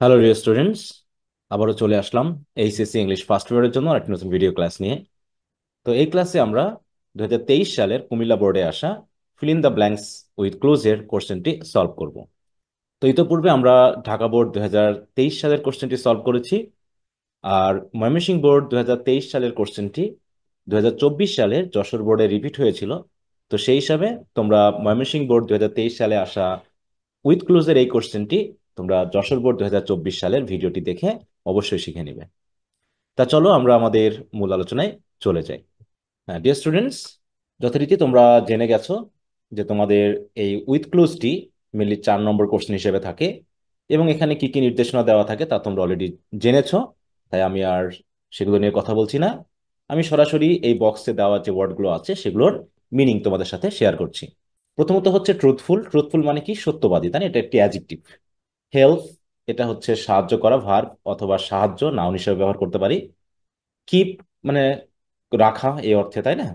Hello dear students, আবারও চলে আসলাম HSC English first ইয়ারের জন্য একটা নতুন ভিডিও ক্লাস নিয়ে। তো এই ক্লাসে আমরা 2023 সালের কুমিল্লা বোর্ডে আসা fill in the blanks with ক্লোজের কোশ্চেনটি সলভ করব। তো ইতোপূর্বে আমরা ঢাকা বোর্ড 2023 সালের কোশ্চেনটি সলভ করেছি, আর ময়মনসিংহ বোর্ড 2023 সালের কোশ্চেনটি 2024 সালে যশোর বোর্ডে রিপিট হয়েছিল। তো সেই হিসাবে তোমরা ময়মনসিংহ বোর্ড 2023 সালে আসা উইথ ক্লোজের এই কোশ্চেনটি তোমরা যশোর বোর্ড 2024 সালের ভিডিওটি দেখে অবশ্যই শিখে নিবে। তা চলো আমরা আমাদের মূল আলোচনায় চলে যাই। হ্যাঁ ডিয়ার স্টুডেন্টস, যথারীতি তোমরা জেনে গেছো যে তোমাদের এই উইথ ক্লোজটি মেনলি 4 নম্বর কোশ্চেন হিসেবে থাকে, এবং এখানে কি কি নির্দেশনা দেওয়া থাকে তা তোমরা অলরেডি জেনেছো। তাই আমি আর সেগুলো নিয়ে কথা বলছি না। আমি সরাসরি এই বক্সে দেওয়া যে ওয়ার্ডগুলো আছে সেগুলোর মিনিং তোমাদের সাথে শেয়ার করছি। প্রথমত হচ্ছে ট্রুথফুল। ট্রুথফুল মানে কি? সত্যবাদী, তাই না? এটা একটি অ্যাডজেক্টিভ। হেল্প, এটা হচ্ছে সাহায্য করা, ভার্ব অথবা সাহায্য নাউন হিসেবে ব্যবহার করতে পারি। কিপ মানে রাখা এই অর্থে, তাই না?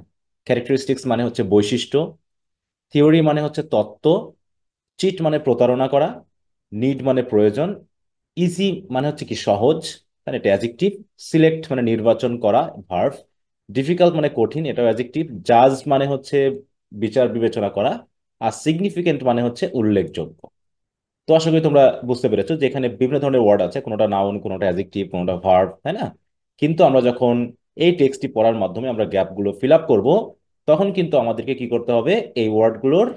ক্যারেক্টারিস্টিক্স মানে হচ্ছে বৈশিষ্ট্য। থিওরি মানে হচ্ছে তত্ত্ব। চিট মানে প্রতারণা করা। নিড মানে প্রয়োজন। ইজি মানে হচ্ছে কি? সহজ, তাই না? এটা অ্যাডজেক্টিভ। সিলেক্ট মানে নির্বাচন করা, ভার্ব। ডিফিকাল্ট মানে কঠিন, এটাও অ্যাডজেক্টিভ। জাজ মানে হচ্ছে বিচার বিবেচনা করা। আর সিগনিফিকেন্ট মানে হচ্ছে উল্লেখযোগ্য। তো আশা করি তোমরা বুঝতে পেরেছো যে এখানে বিভিন্ন ধরনের ওয়ার্ড আছে, কোনোটা নাউন, কোনোটা অ্যাডজেক্টিভ, কোনোটা ভার্ব, তাই না? কিন্তু আমরা যখন এই টেক্সটটি পড়ার মাধ্যমে আমরা গ্যাপগুলো ফিল আপ করবো, তখন কিন্তু আমাদেরকে কি করতে হবে? এই ওয়ার্ডগুলোর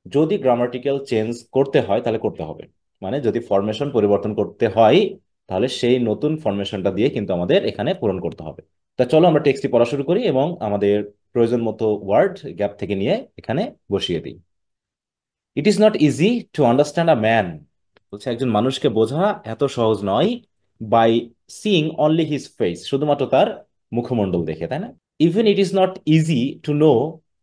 যদি গ্রামাটিক্যাল চেঞ্জ করতে হয় তাহলে করতে হবে। মানে যদি ফরমেশন পরিবর্তন করতে হয়, তাহলে সেই নতুন ফরমেশনটা দিয়ে কিন্তু আমাদের এখানে পূরণ করতে হবে। তা চলো আমরা টেক্সটটি পড়া শুরু করি এবং আমাদের প্রয়োজন মতো ওয়ার্ড গ্যাপ থেকে নিয়ে এখানে বসিয়ে দিই। It is not easy to understand a man. বলছে একজন মানুষকে বোঝা এত সহজ নয়। By seeing only his face, শুধুমাত্র তার মুখমণ্ডল দেখে, তাই না? Even it is not easy to know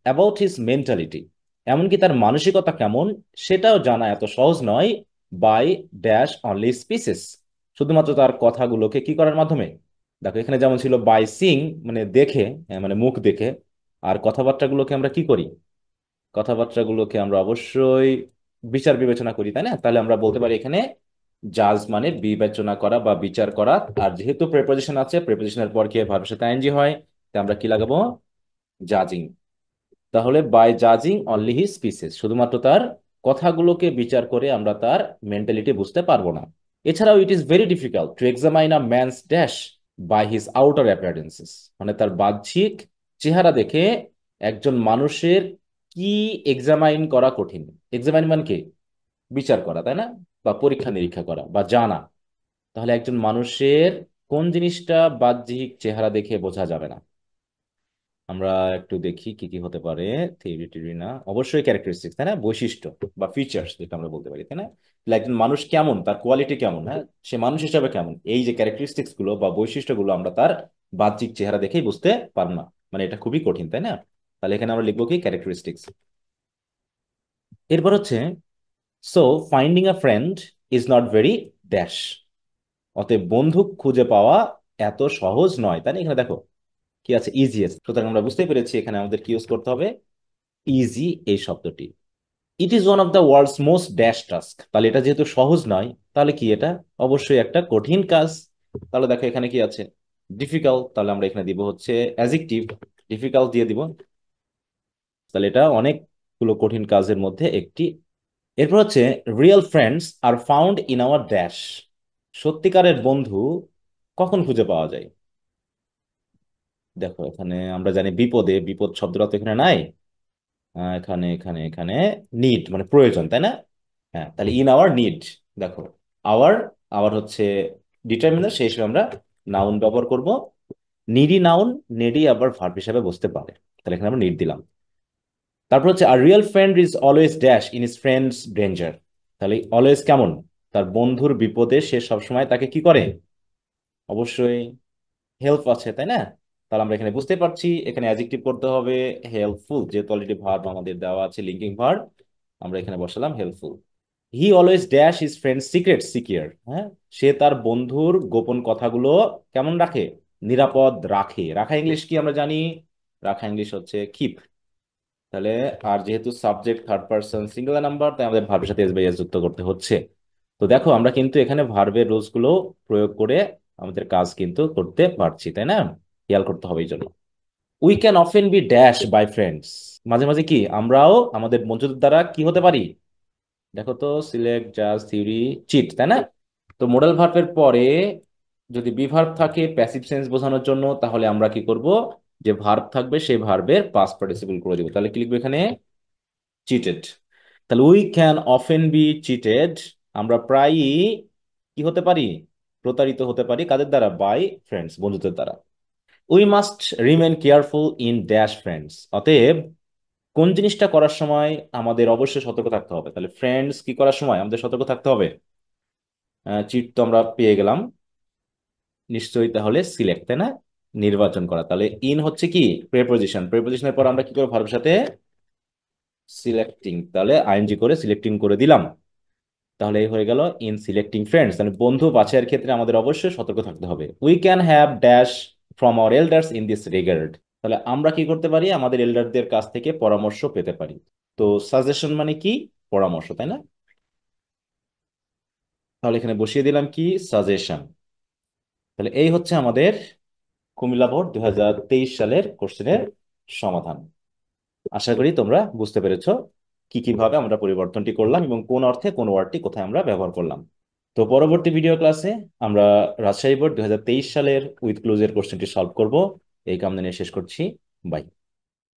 about his mentality, এমনকি তার মানসিকতা কেমন সেটাও জানা এত সহজ নয়। বাই ড্যাশ অনলি স্পিসেস, শুধুমাত্র তার কথাগুলোকে কি করার মাধ্যমে। দেখো এখানে যেমন ছিল বাই সিং মানে দেখে, মানে মুখ দেখে। আর কথাবার্তাগুলোকে আমরা কি করি? কথাবার্তাগুলোকে আমরা অবশ্যই বিচার বিবেচনা করি, তাই না? তাহলে আমরা বলতে পারি এখানে জাজ মানে বিবেচনা করা বা বিচার করা। আর যেহেতু প্রেপোজিশন আছে, প্রেপোজিশনের পর কি ভার্বের সাথে আইএনজি হয়, তাই আমরা কি লাগাবো? জাজিং। তাহলে বাই জাজিং অনলি হিজ স্পিসেস, শুধুমাত্র তার কথাগুলোকে বিচার করে আমরা তার মেন্টালিটি বুঝতে পারবো না। এছাড়াও it is very difficult to examine a man's dash by his outer appearances, মানে তার বাহ্যিক চেহারা দেখে একজন মানুষের কি এক্সামাইন করা কঠিন। এক্সামাইন মানে কি? বিচার করা, তাই না? বা পরীক্ষা নিরীক্ষা করা বা জানা। তাহলে একজন মানুষের কোন জিনিসটা বাহ্যিক চেহারা দেখে বোঝা যাবে না? আমরা একটু দেখি কি কি হতে পারে। থিওরি টিওরি না, অবশ্যই ক্যারেক্টারিস্টিক্স, তাই না? বৈশিষ্ট্য বা ফিচার্স যেটা আমরা বলতে পারি, তাই না? তাহলে একজন মানুষ কেমন, তার কোয়ালিটি কেমন, হ্যাঁ, সে মানুষ হিসাবে কেমন, এই যে ক্যারেক্টারিস্টিক্স গুলো বা বৈশিষ্ট্যগুলো আমরা তার বাহ্যিক চেহারা দেখেই বুঝতে পারবো না। মানে এটা খুবই কঠিন, তাই না? তাহলে এখানে আমরা লিখবো কি? ক্যারেক্টারিস্টিক্স। এরপর হচ্ছে so finding a friend is not very dash, অতএব বন্ধু খুঁজে পাওয়া এত সহজ নয়, তাই না? এখানে দেখো কি আছে? ইজিয়েস্ট। সুতরাং আমরা বুঝতে পেরেছি এখানে আমাদের কি ইউজ করতে হবে? ইজি এই শব্দটি। It is one of the world's most dash task, তাহলে এটা যেহেতু সহজ নয়, তাহলে কি এটা অবশ্যই একটা কঠিন কাজ। তাহলে দেখো এখানে কি আছে? ডিফিকাল্ট, তাহলে আমরা এখানে দিব হচ্ছে অ্যাডজেক্টিভ, ডিফিকাল্ট দিয়ে দিব। তাহলে এটা অনেকগুলো কঠিন কাজের মধ্যে একটি। এরপর হচ্ছে real friends are found in our dash, সত্যিকারের বন্ধু কখন খুঁজে পাওয়া যায়? দেখো এখানে আমরা জানি বিপদে, বিপদ শব্দটা তো এখানে নাই। এখানে এখানে এখানে নিড মানে প্রয়োজন, তাই না? হ্যাঁ, তাহলে ইন আওয়ার নিড। দেখো আওয়ার, আওয়ার হচ্ছে ডিটারমিনার, সেই হিসেবে আমরা নাউন ব্যবহার করব। নিডি নাউন, নেডি আবার ভার্ব হিসাবে বসতে পারে। তাহলে এখানে আমরা নিড দিলাম। তারপর হচ্ছে a real friend is always dash in his friend's danger, তাহলে অলওয়েজ কেমন? তার বন্ধুর বিপদে সে সবসময় তাকে কি করে? অবশ্যই হেল্প আছে, তাই না? তাহলে আমরা এখানে বুঝতে পারছি এখানে অ্যাডজেক্টিভ করতে হবে হেল্পফুল, যেহেতু অলরেডি ভার্ব আমাদের দেওয়া আছে লিঙ্কিং ভার্ব, আমরা এখানে বসালাম helpful. He always dash his friend secret secure, হ্যাঁ, সে তার বন্ধুর গোপন কথাগুলো কেমন রাখে? নিরাপদ রাখে। রাখা ইংলিশ কি আমরা জানি? রাখা ইংলিশ হচ্ছে কিপ। তাহলে আর যেহেতু subject third person singular number, তাই আমাদের ভার্বের সাথে এস বাই এস যুক্ত করতে হচ্ছে। তো তো দেখো আমরা কিন্তু এখানে ভার্বের রুলস গুলো প্রয়োগ করে আমাদের কাজ কিন্তু করতে পারছি, তাই না? খেয়াল করতে হবে এই জন্য। We can often be dash by friends. মাঝে মাঝে কি আমরাও আমাদের বন্ধুদের দ্বারা কি হতে পারি? দেখো তো, সিলেক্ট, জাজ, থিওরি, চিট, তাই না? তো মোডাল ভার্বের পরে যদি বি ভার্ব থাকে প্যাসিভ সেন্স বোঝানোর জন্য, তাহলে আমরা কি করব? যে ভার্ব থাকবে সেই ভার্বের পাস্ট পার্টিসিপল করে দিব। তাহলে কি লিখবো এখানে? চিটেড। তাহলে we can often be cheated. আমরা প্রায়ই কি হতে পারি? প্রতারিত হতে পারি কাদের দ্বারা? বাই ফ্রেন্ডস, বন্ধুদের দ্বারা। We must remain careful in dash friends. অতএব কোন জিনিসটা করার সময় আমাদের অবশ্যই সতর্ক থাকতে হবে? তাহলে ফ্রেন্ডস কি করার সময় আমাদের সতর্ক থাকতে হবে? চিট তো আমরা পেয়ে গেলাম নিশ্চয়ই। তাহলে সিলেক্ট, তাই না? নির্বাচন করা। তাহলে ইন হচ্ছে কি? প্রেপোজিশন। প্রেপোজিশনের পর আমরা কি করবো? ভার্বের সাথে সিলেক্টিং। তাহলে আইএনজি করে সিলেক্টিং করে দিলাম। তাহলে এই হয়ে গেল ইন সিলেক্টিং ফ্রেন্ডস। মানে বন্ধু বাছাইয়ের ক্ষেত্রে আমাদের অবশ্যই সতর্ক থাকতে হবে। We can have dash from our elders in this regard. তাহলে আমরা কি করতে পারি? আমাদের এল্ডারদের কাছ থেকে পরামর্শ পেতে পারি। তো সাজেশন মানে কি? পরামর্শ, তাই না? তাহলে এখানে বসিয়ে দিলাম কি? সাজেশন। তাহলে এই হচ্ছে আমাদের কুমিল্লা বোর্ড 2023 সালের কোশ্চেনের সমাধান। আশা করি তোমরা বুঝতে পেরেছো কি কিভাবে আমরা পরিবর্তনটি করলাম এবং কোন অর্থে কোন ওয়ার্ডটি কোথায় আমরা ব্যবহার করলাম। তো পরবর্তী ভিডিও ক্লাসে আমরা রাজশাহী বোর্ড 2023 সালের উইথ ক্লুজের কোশ্চেনটি সলভ করব। এই কামনা নিয়ে শেষ করছি। বাই।